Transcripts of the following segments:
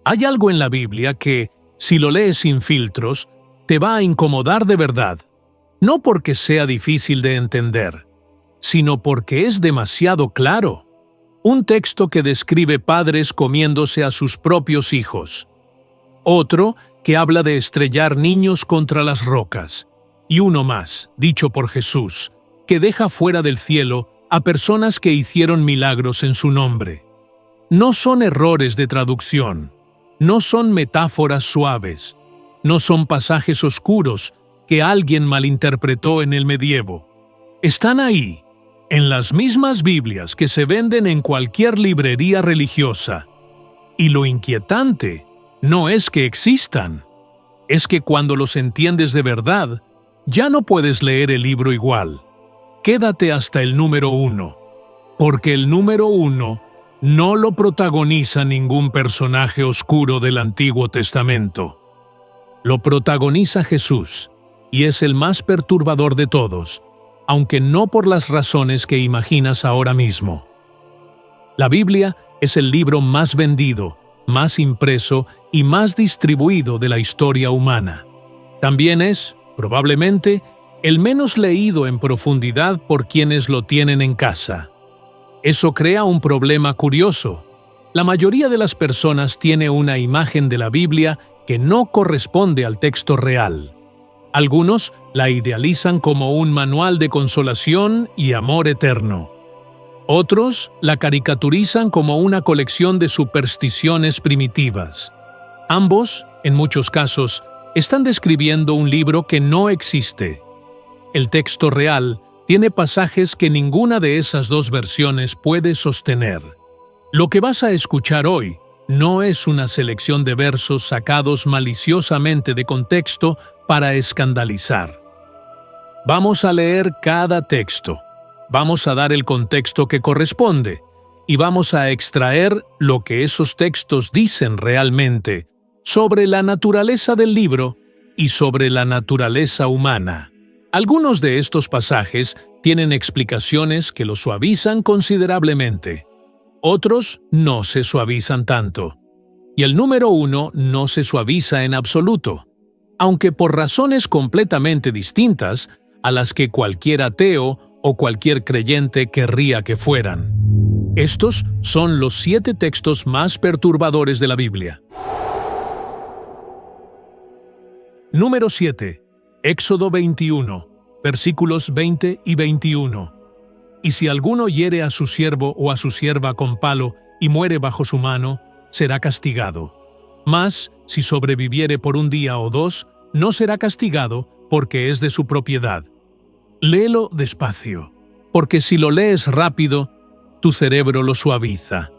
Hay algo en la Biblia que, si lo lees sin filtros, te va a incomodar de verdad. No porque sea difícil de entender, sino porque es demasiado claro. Un texto que describe padres comiéndose a sus propios hijos. Otro que habla de estrellar niños contra las rocas. Y uno más, dicho por Jesús, que deja fuera del cielo a personas que hicieron milagros en su nombre. No son errores de traducción, no son metáforas suaves, no son pasajes oscuros que alguien malinterpretó en el medievo. Están ahí, en las mismas Biblias que se venden en cualquier librería religiosa. Y lo inquietante no es que existan, es que cuando los entiendes de verdad, ya no puedes leer el libro igual. Quédate hasta el número 1, porque el número 1 no lo protagoniza ningún personaje oscuro del Antiguo Testamento. Lo protagoniza Jesús, y es el más perturbador de todos, aunque no por las razones que imaginas ahora mismo. La Biblia es el libro más vendido, más impreso y más distribuido de la historia humana. También es, probablemente, el menos leído en profundidad por quienes lo tienen en casa. Eso crea un problema curioso. La mayoría de las personas tiene una imagen de la Biblia que no corresponde al texto real. Algunos la idealizan como un manual de consolación y amor eterno. Otros la caricaturizan como una colección de supersticiones primitivas. Ambos, en muchos casos, están describiendo un libro que no existe. El texto real tiene pasajes que ninguna de esas dos versiones puede sostener. Lo que vas a escuchar hoy no es una selección de versos sacados maliciosamente de contexto para escandalizar. Vamos a leer cada texto, vamos a dar el contexto que corresponde y vamos a extraer lo que esos textos dicen realmente sobre la naturaleza del libro y sobre la naturaleza humana. Algunos de estos pasajes tienen explicaciones que lo suavizan considerablemente. Otros no se suavizan tanto. Y el número 1 no se suaviza en absoluto, aunque por razones completamente distintas a las que cualquier ateo o cualquier creyente querría que fueran. Estos son los 7 textos más perturbadores de la Biblia. Número 7. Éxodo 21, versículos 20 y 21. Y si alguno hiere a su siervo o a su sierva con palo y muere bajo su mano, será castigado. Mas, si sobreviviere por un día o 2, no será castigado porque es de su propiedad. Léelo despacio, porque si lo lees rápido, tu cerebro lo suaviza.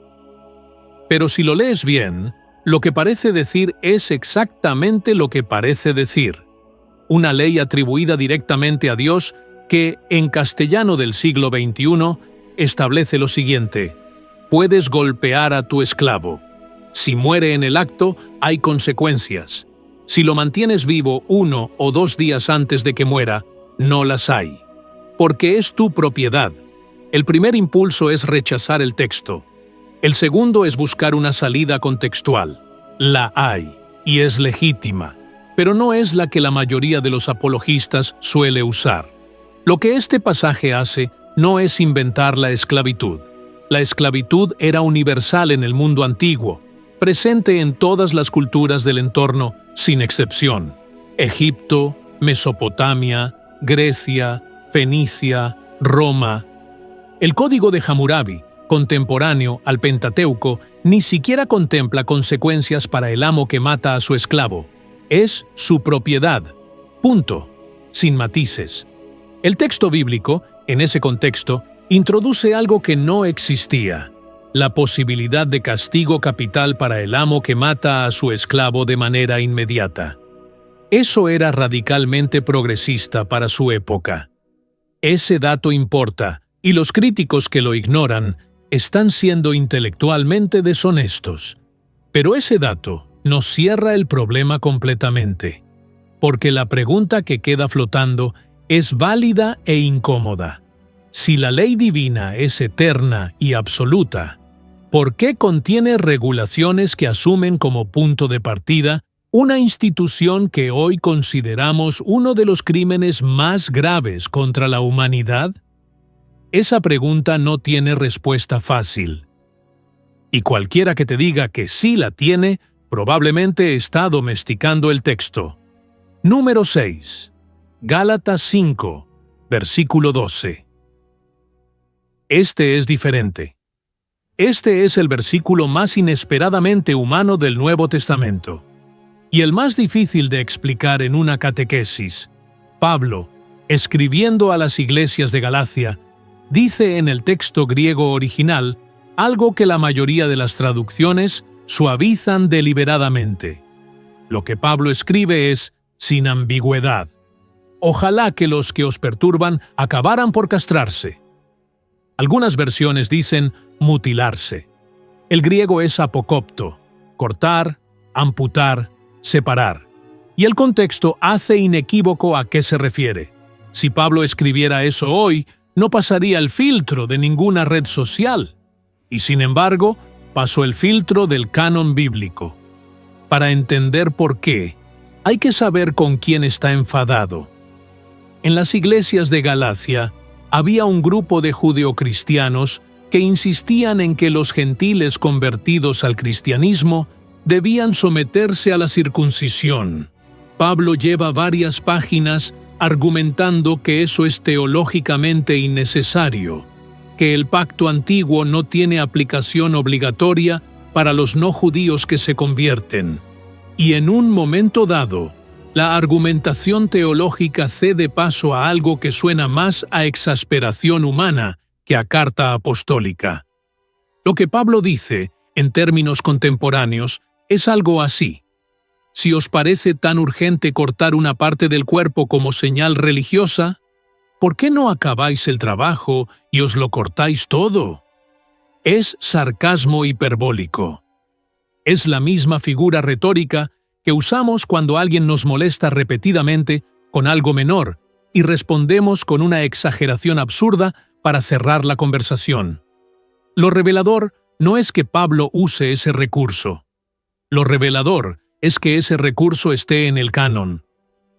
Pero si lo lees bien, lo que parece decir es exactamente lo que parece decir. Una ley atribuida directamente a Dios que, en castellano del siglo XXI, establece lo siguiente: puedes golpear a tu esclavo. Si muere en el acto, hay consecuencias. Si lo mantienes vivo 1 o 2 días antes de que muera, no las hay. Porque es tu propiedad. El primer impulso es rechazar el texto. El segundo es buscar una salida contextual. La hay, y es legítima, pero no es la que la mayoría de los apologistas suele usar. Lo que este pasaje hace no es inventar la esclavitud. La esclavitud era universal en el mundo antiguo, presente en todas las culturas del entorno, sin excepción. Egipto, Mesopotamia, Grecia, Fenicia, Roma. El Código de Hammurabi, contemporáneo al Pentateuco, ni siquiera contempla consecuencias para el amo que mata a su esclavo. Es su propiedad. Punto. Sin matices. El texto bíblico, en ese contexto, introduce algo que no existía: la posibilidad de castigo capital para el amo que mata a su esclavo de manera inmediata. Eso era radicalmente progresista para su época. Ese dato importa, y los críticos que lo ignoran están siendo intelectualmente deshonestos. Pero ese dato no cierra el problema completamente, porque la pregunta que queda flotando es válida e incómoda. Si la ley divina es eterna y absoluta, ¿Por qué contiene regulaciones que asumen como punto de partida una institución que hoy consideramos uno de los crímenes más graves contra la humanidad? Esa pregunta no tiene respuesta fácil. Y cualquiera que te diga que sí la tiene, probablemente está domesticando el texto. Número 6. Gálatas 5, versículo 12. Este es diferente. Este es el versículo más inesperadamente humano del Nuevo Testamento, y el más difícil de explicar en una catequesis. Pablo, escribiendo a las iglesias de Galacia, dice en el texto griego original algo que la mayoría de las traducciones suavizan deliberadamente. Lo que Pablo escribe es sin ambigüedad. Ojalá que los que os perturban acabaran por castrarse. Algunas versiones dicen mutilarse. El griego es apocopto, cortar, amputar, separar. Y el contexto hace inequívoco a qué se refiere. Si Pablo escribiera eso hoy, no pasaría el filtro de ninguna red social. Y sin embargo, pasó el filtro del canon bíblico. Para entender por qué, hay que saber con quién está enfadado. En las iglesias de Galacia, había un grupo de judeocristianos que insistían en que los gentiles convertidos al cristianismo debían someterse a la circuncisión. Pablo lleva varias páginas argumentando que eso es teológicamente innecesario, que el pacto antiguo no tiene aplicación obligatoria para los no judíos que se convierten. Y en un momento dado, la argumentación teológica cede paso a algo que suena más a exasperación humana que a carta apostólica. Lo que Pablo dice, en términos contemporáneos, es algo así. Si os parece tan urgente cortar una parte del cuerpo como señal religiosa, ¿por qué no acabáis el trabajo y os lo cortáis todo? Es sarcasmo hiperbólico. Es la misma figura retórica que usamos cuando alguien nos molesta repetidamente con algo menor y respondemos con una exageración absurda para cerrar la conversación. Lo revelador no es que Pablo use ese recurso. Lo revelador es que ese recurso esté en el canon.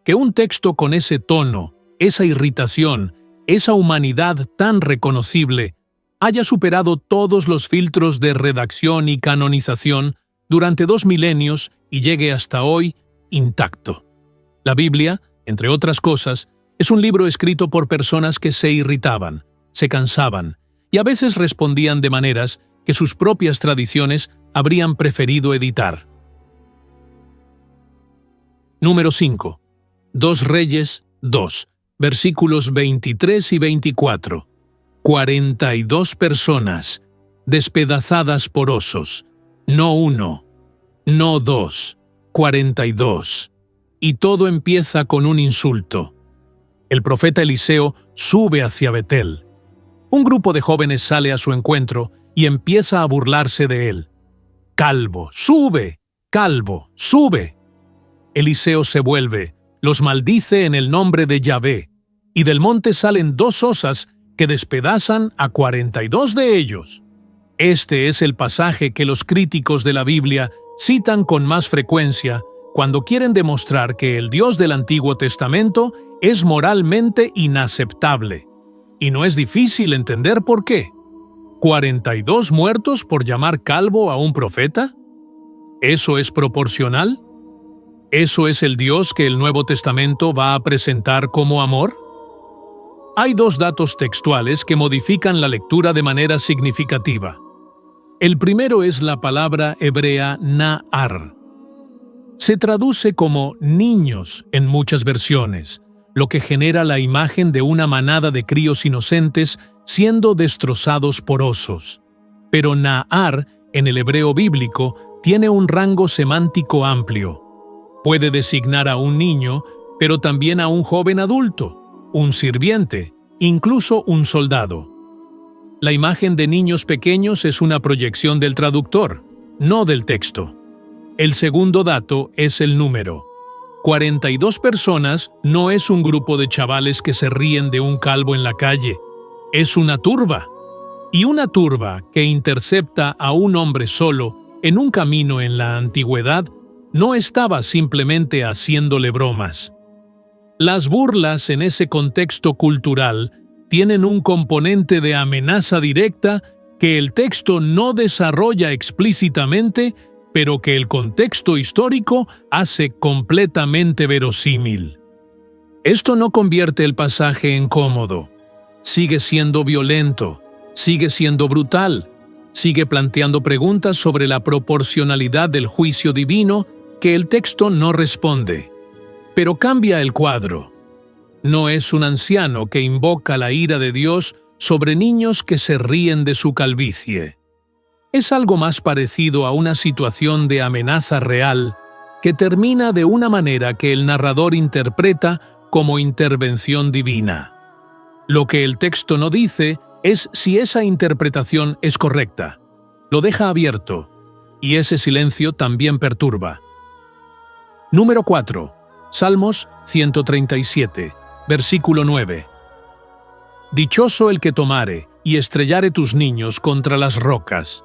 Que un texto con ese tono, esa irritación, esa humanidad tan reconocible, haya superado todos los filtros de redacción y canonización durante 2 milenios y llegue hasta hoy intacto. La Biblia, entre otras cosas, es un libro escrito por personas que se irritaban, se cansaban y a veces respondían de maneras que sus propias tradiciones habrían preferido editar. Número 5. 2 Reyes 2, versículos 23 y 24. 42 personas, despedazadas por osos, no 1, no 2, 42. Y todo empieza con un insulto. El profeta Eliseo sube hacia Betel. Un grupo de jóvenes sale a su encuentro y empieza a burlarse de él. «Calvo, sube, calvo, sube». Eliseo se vuelve, los maldice en el nombre de Yahvé, y del monte salen 2 osas que despedazan a 42 de ellos. Este es el pasaje que los críticos de la Biblia citan con más frecuencia cuando quieren demostrar que el Dios del Antiguo Testamento es moralmente inaceptable. Y no es difícil entender por qué. ¿42 muertos por llamar calvo a un profeta? ¿Eso es proporcional? ¿Eso es el Dios que el Nuevo Testamento va a presentar como amor? Hay 2 datos textuales que modifican la lectura de manera significativa. El primero es la palabra hebrea na'ar. Se traduce como niños en muchas versiones, lo que genera la imagen de una manada de críos inocentes siendo destrozados por osos. Pero na'ar, en el hebreo bíblico, tiene un rango semántico amplio. Puede designar a un niño, pero también a un joven adulto, un sirviente, incluso un soldado. La imagen de niños pequeños es una proyección del traductor, no del texto. El segundo dato es el número. 42 personas no es un grupo de chavales que se ríen de un calvo en la calle, es una turba. Y una turba que intercepta a un hombre solo en un camino en la antigüedad no estaba simplemente haciéndole bromas. Las burlas en ese contexto cultural tienen un componente de amenaza directa que el texto no desarrolla explícitamente, pero que el contexto histórico hace completamente verosímil. Esto no convierte el pasaje en cómodo. Sigue siendo violento, sigue siendo brutal, sigue planteando preguntas sobre la proporcionalidad del juicio divino que el texto no responde. Pero cambia el cuadro. No es un anciano que invoca la ira de Dios sobre niños que se ríen de su calvicie. Es algo más parecido a una situación de amenaza real que termina de una manera que el narrador interpreta como intervención divina. Lo que el texto no dice es si esa interpretación es correcta. Lo deja abierto, y ese silencio también perturba. Número 4. Salmos 137, versículo 9. Dichoso el que tomare y estrellare tus niños contra las rocas.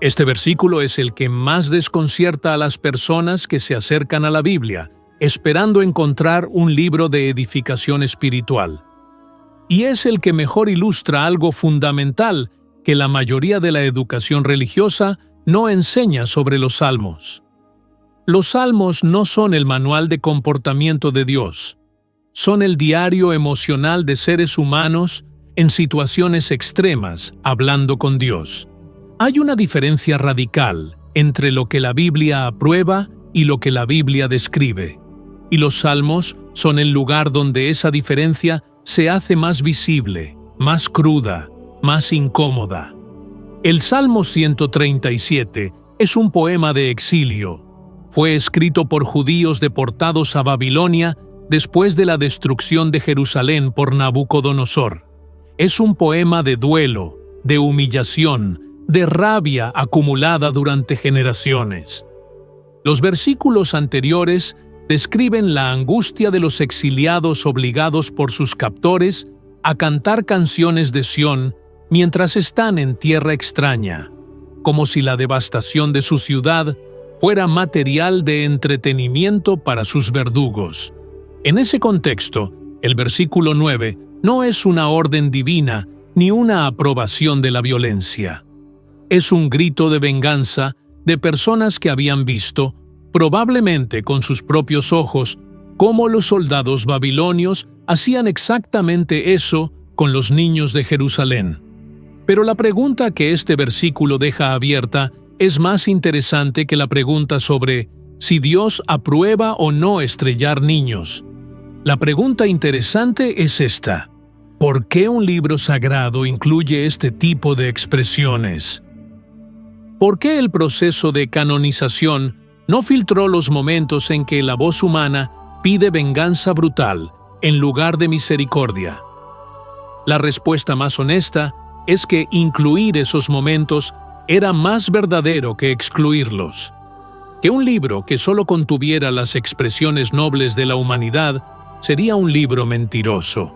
Este versículo es el que más desconcierta a las personas que se acercan a la Biblia, esperando encontrar un libro de edificación espiritual. Y es el que mejor ilustra algo fundamental que la mayoría de la educación religiosa no enseña sobre los salmos. Los salmos no son el manual de comportamiento de Dios. Son el diario emocional de seres humanos en situaciones extremas, hablando con Dios. Hay una diferencia radical entre lo que la Biblia aprueba y lo que la Biblia describe. Y los salmos son el lugar donde esa diferencia se hace más visible, más cruda, más incómoda. El Salmo 137 es un poema de exilio. Fue escrito por judíos deportados a Babilonia después de la destrucción de Jerusalén por Nabucodonosor. Es un poema de duelo, de humillación, de rabia acumulada durante generaciones. Los versículos anteriores describen la angustia de los exiliados obligados por sus captores a cantar canciones de Sión mientras están en tierra extraña, como si la devastación de su ciudad fuera material de entretenimiento para sus verdugos. En ese contexto, el versículo 9 no es una orden divina ni una aprobación de la violencia. Es un grito de venganza de personas que habían visto, probablemente con sus propios ojos, cómo los soldados babilonios hacían exactamente eso con los niños de Jerusalén. Pero la pregunta que este versículo deja abierta es más interesante que la pregunta sobre si Dios aprueba o no estrellar niños. La pregunta interesante es esta: ¿por qué un libro sagrado incluye este tipo de expresiones? ¿Por qué el proceso de canonización no filtró los momentos en que la voz humana pide venganza brutal en lugar de misericordia? La respuesta más honesta es que incluir esos momentos era más verdadero que excluirlos. Que un libro que solo contuviera las expresiones nobles de la humanidad sería un libro mentiroso.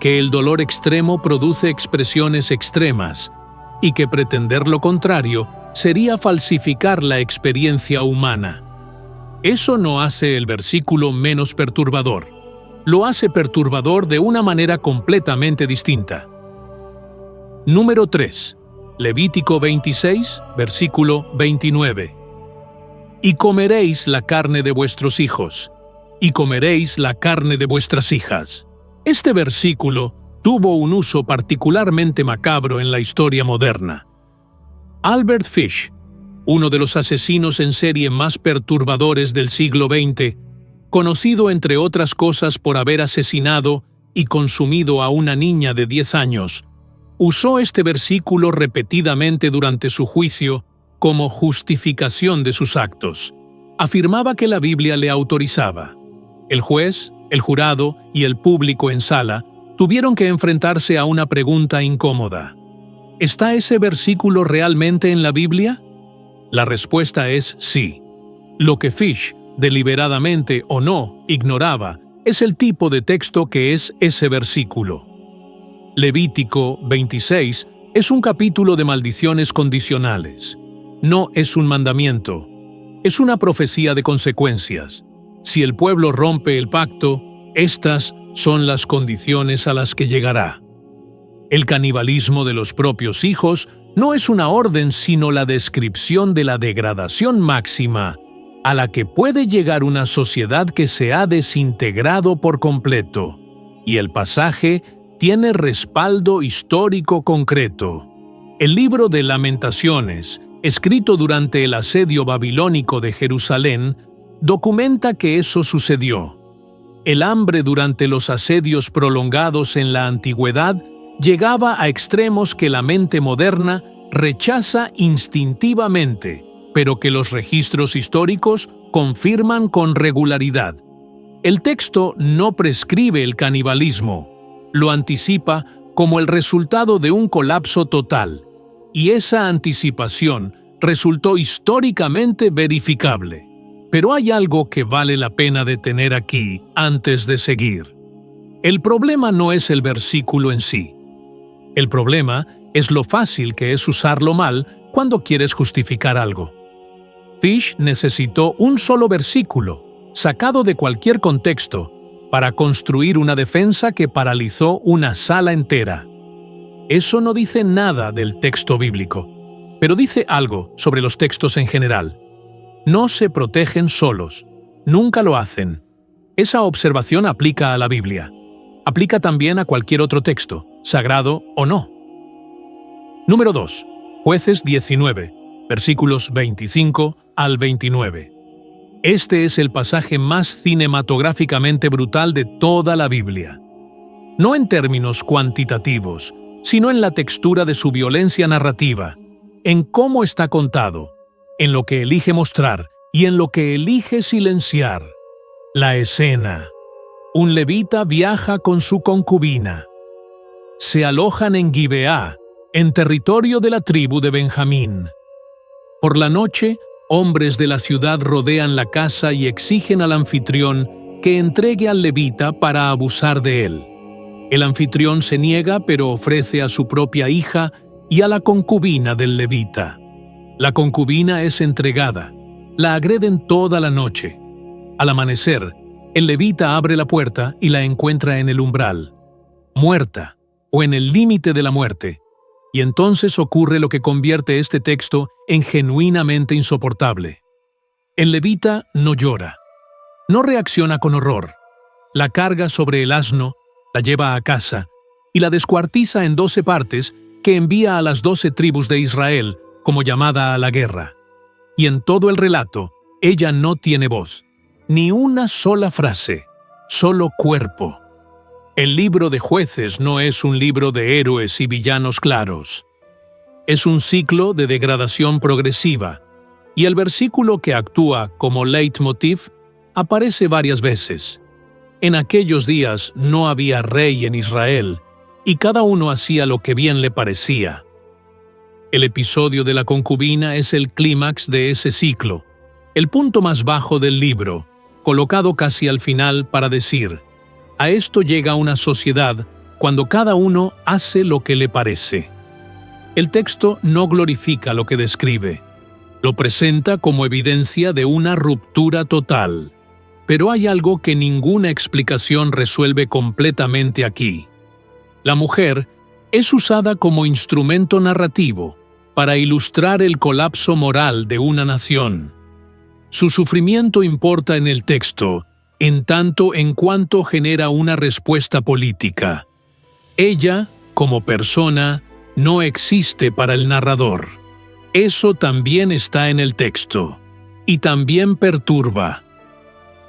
Que el dolor extremo produce expresiones extremas, y que pretender lo contrario sería falsificar la experiencia humana. Eso no hace el versículo menos perturbador. Lo hace perturbador de una manera completamente distinta. Número 3. Levítico 26, versículo 29. Y comeréis la carne de vuestros hijos, y comeréis la carne de vuestras hijas. Este versículo tuvo un uso particularmente macabro en la historia moderna. Albert Fish, uno de los asesinos en serie más perturbadores del siglo XX, conocido entre otras cosas por haber asesinado y consumido a una niña de 10 años, usó este versículo repetidamente durante su juicio como justificación de sus actos. Afirmaba que la Biblia le autorizaba. El juez, el jurado y el público en sala tuvieron que enfrentarse a una pregunta incómoda. ¿Está ese versículo realmente en la Biblia? La respuesta es sí. Lo que Fish, deliberadamente o no, ignoraba es el tipo de texto que es ese versículo. Levítico 26 Es un capítulo de maldiciones condicionales. No es un mandamiento. Es una profecía de consecuencias. Si el pueblo rompe el pacto, estas son las condiciones a las que llegará. El canibalismo de los propios hijos no es una orden, sino la descripción de la degradación máxima a la que puede llegar una sociedad que se ha desintegrado por completo. Y el pasaje tiene respaldo histórico concreto. El libro de Lamentaciones, escrito durante el asedio babilónico de Jerusalén, documenta que eso sucedió. El hambre durante los asedios prolongados en la antigüedad llegaba a extremos que la mente moderna rechaza instintivamente, pero que los registros históricos confirman con regularidad. El texto no prescribe el canibalismo, lo anticipa como el resultado de un colapso total, y esa anticipación resultó históricamente verificable. Pero hay algo que vale la pena detener aquí antes de seguir. El problema no es el versículo en sí. El problema es lo fácil que es usarlo mal cuando quieres justificar algo. Fish necesitó un solo versículo, sacado de cualquier contexto, para construir una defensa que paralizó una sala entera. Eso no dice nada del texto bíblico, pero dice algo sobre los textos en general. No se protegen solos, nunca lo hacen. Esa observación aplica a la Biblia. Aplica también a cualquier otro texto, sagrado o no. Número 2. Jueces 19, versículos 25 al 29. Este es el pasaje más cinematográficamente brutal de toda la Biblia. No en términos cuantitativos, sino en la textura de su violencia narrativa, en cómo está contado, en lo que elige mostrar y en lo que elige silenciar. La escena. Un levita viaja con su concubina. Se alojan en Gibeá, en territorio de la tribu de Benjamín. Por la noche, hombres de la ciudad rodean la casa y exigen al anfitrión que entregue al levita para abusar de él. El anfitrión se niega, pero ofrece a su propia hija y a la concubina del levita. La concubina es entregada. La agreden toda la noche. Al amanecer, el levita abre la puerta y la encuentra en el umbral, muerta o en el límite de la muerte. Y entonces ocurre lo que convierte este texto en genuinamente insoportable. El levita no llora, no reacciona con horror. La carga sobre el asno, la lleva a casa y la descuartiza en 12 partes que envía a las 12 tribus de Israel como llamada a la guerra. Y en todo el relato, ella no tiene voz, ni una sola frase, solo cuerpo. El libro de Jueces no es un libro de héroes y villanos claros. Es un ciclo de degradación progresiva, y el versículo que actúa como leitmotiv aparece varias veces. En aquellos días no había rey en Israel, y cada uno hacía lo que bien le parecía. El episodio de la concubina es el clímax de ese ciclo, el punto más bajo del libro, colocado casi al final para decir: a esto llega una sociedad cuando cada uno hace lo que le parece. El texto no glorifica lo que describe, lo presenta como evidencia de una ruptura total. Pero hay algo que ninguna explicación resuelve completamente aquí. La mujer es usada como instrumento narrativo para ilustrar el colapso moral de una nación. Su sufrimiento importa en el texto, en tanto en cuanto genera una respuesta política. Ella, como persona, no existe para el narrador. Eso también está en el texto, y también perturba,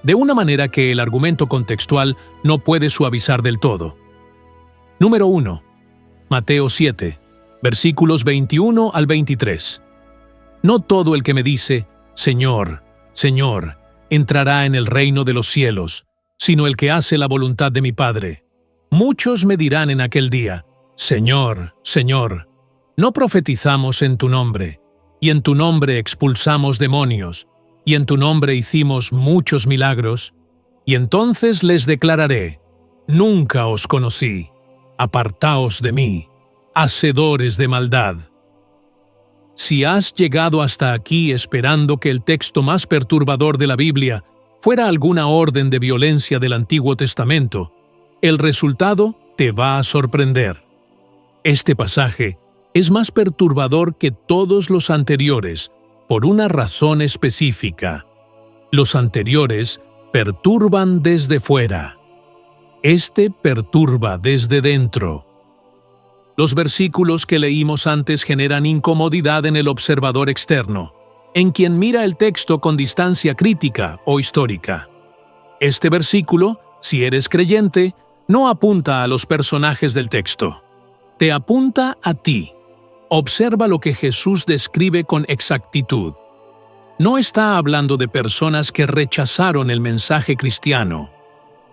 de una manera que el argumento contextual no puede suavizar del todo. Número 1. Mateo 7, versículos 21 al 23. No todo el que me dice, Señor, Señor, entrará en el reino de los cielos, sino el que hace la voluntad de mi Padre. Muchos me dirán en aquel día, Señor, Señor, ¿no profetizamos en tu nombre, y en tu nombre expulsamos demonios, y en tu nombre hicimos muchos milagros? Y entonces les declararé, nunca os conocí, apartaos de mí, hacedores de maldad. Si has llegado hasta aquí esperando que el texto más perturbador de la Biblia fuera alguna orden de violencia del Antiguo Testamento, el resultado te va a sorprender. Este pasaje es más perturbador que todos los anteriores por una razón específica. Los anteriores perturban desde fuera. Este perturba desde dentro. Los versículos que leímos antes generan incomodidad en el observador externo, en quien mira el texto con distancia crítica o histórica. Este versículo, si eres creyente, no apunta a los personajes del texto. Te apunta a ti. Observa lo que Jesús describe con exactitud. No está hablando de personas que rechazaron el mensaje cristiano.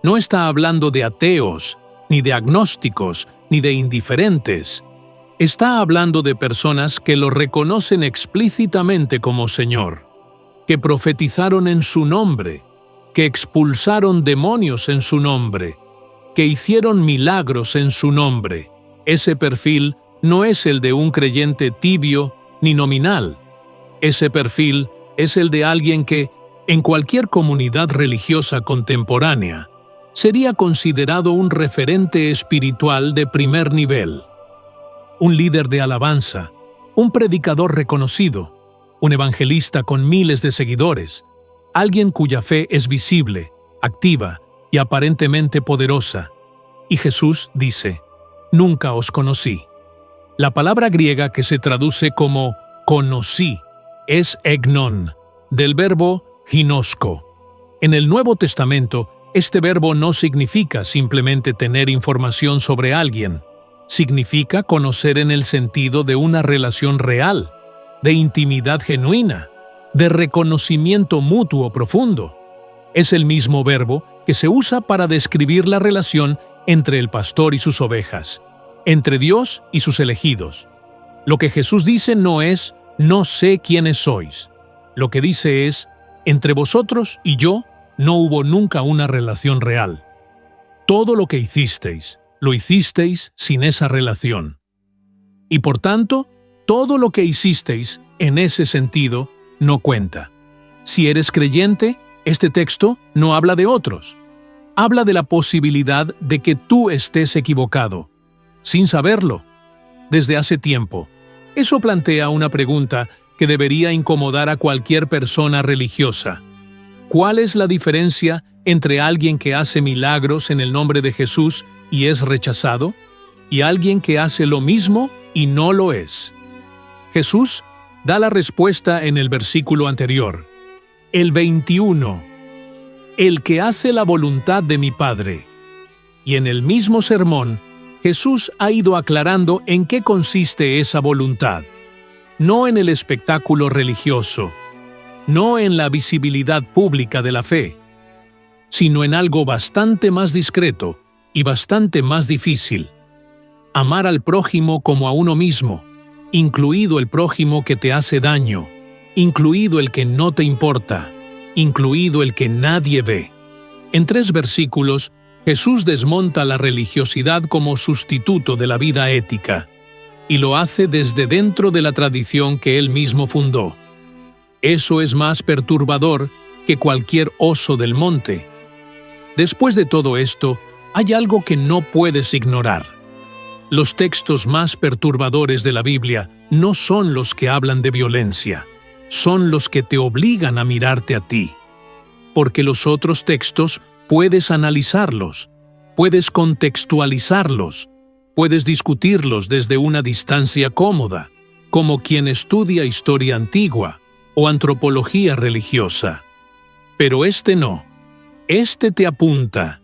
No está hablando de ateos, ni de agnósticos, ni de indiferentes. Está hablando de personas que lo reconocen explícitamente como Señor, que profetizaron en su nombre, que expulsaron demonios en su nombre, que hicieron milagros en su nombre. Ese perfil no es el de un creyente tibio ni nominal. Ese perfil es el de alguien que, en cualquier comunidad religiosa contemporánea, sería considerado un referente espiritual de primer nivel. Un líder de alabanza, un predicador reconocido, un evangelista con miles de seguidores, alguien cuya fe es visible, activa y aparentemente poderosa. Y Jesús dice: «Nunca os conocí». La palabra griega que se traduce como «conocí» es egnon, del verbo ginosko. En el Nuevo Testamento, este verbo no significa simplemente tener información sobre alguien. Significa conocer en el sentido de una relación real, de intimidad genuina, de reconocimiento mutuo profundo. Es el mismo verbo que se usa para describir la relación entre el pastor y sus ovejas, entre Dios y sus elegidos. Lo que Jesús dice no es «no sé quiénes sois». Lo que dice es «entre vosotros y yo no hubo nunca una relación real. Todo lo que hicisteis, lo hicisteis sin esa relación. Y por tanto, todo lo que hicisteis en ese sentido no cuenta». Si eres creyente, este texto no habla de otros. Habla de la posibilidad de que tú estés equivocado, sin saberlo, desde hace tiempo. Eso plantea una pregunta que debería incomodar a cualquier persona religiosa. ¿Cuál es la diferencia entre alguien que hace milagros en el nombre de Jesús y es rechazado, y alguien que hace lo mismo y no lo es? Jesús da la respuesta en el versículo anterior. El 21. El que hace la voluntad de mi Padre. Y en el mismo sermón, Jesús ha ido aclarando en qué consiste esa voluntad. No en el espectáculo religioso, no en la visibilidad pública de la fe, sino en algo bastante más discreto y bastante más difícil. Amar al prójimo como a uno mismo, incluido el prójimo que te hace daño, incluido el que no te importa, incluido el que nadie ve. En 3 versículos, Jesús desmonta la religiosidad como sustituto de la vida ética, y lo hace desde dentro de la tradición que él mismo fundó. Eso es más perturbador que cualquier oso del monte. Después de todo esto, hay algo que no puedes ignorar. Los textos más perturbadores de la Biblia no son los que hablan de violencia, son los que te obligan a mirarte a ti. Porque los otros textos puedes analizarlos, puedes contextualizarlos, puedes discutirlos desde una distancia cómoda, como quien estudia historia antigua o antropología religiosa. Pero este no, este te apunta.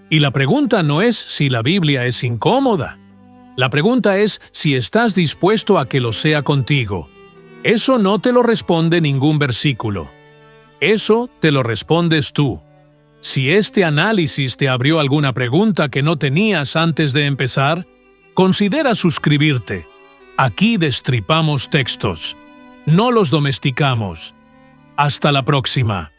Y la pregunta no es si la Biblia es incómoda. La pregunta es si estás dispuesto a que lo sea contigo. Eso no te lo responde ningún versículo. Eso te lo respondes tú. Si este análisis te abrió alguna pregunta que no tenías antes de empezar, considera suscribirte. Aquí destripamos textos. No los domesticamos. Hasta la próxima.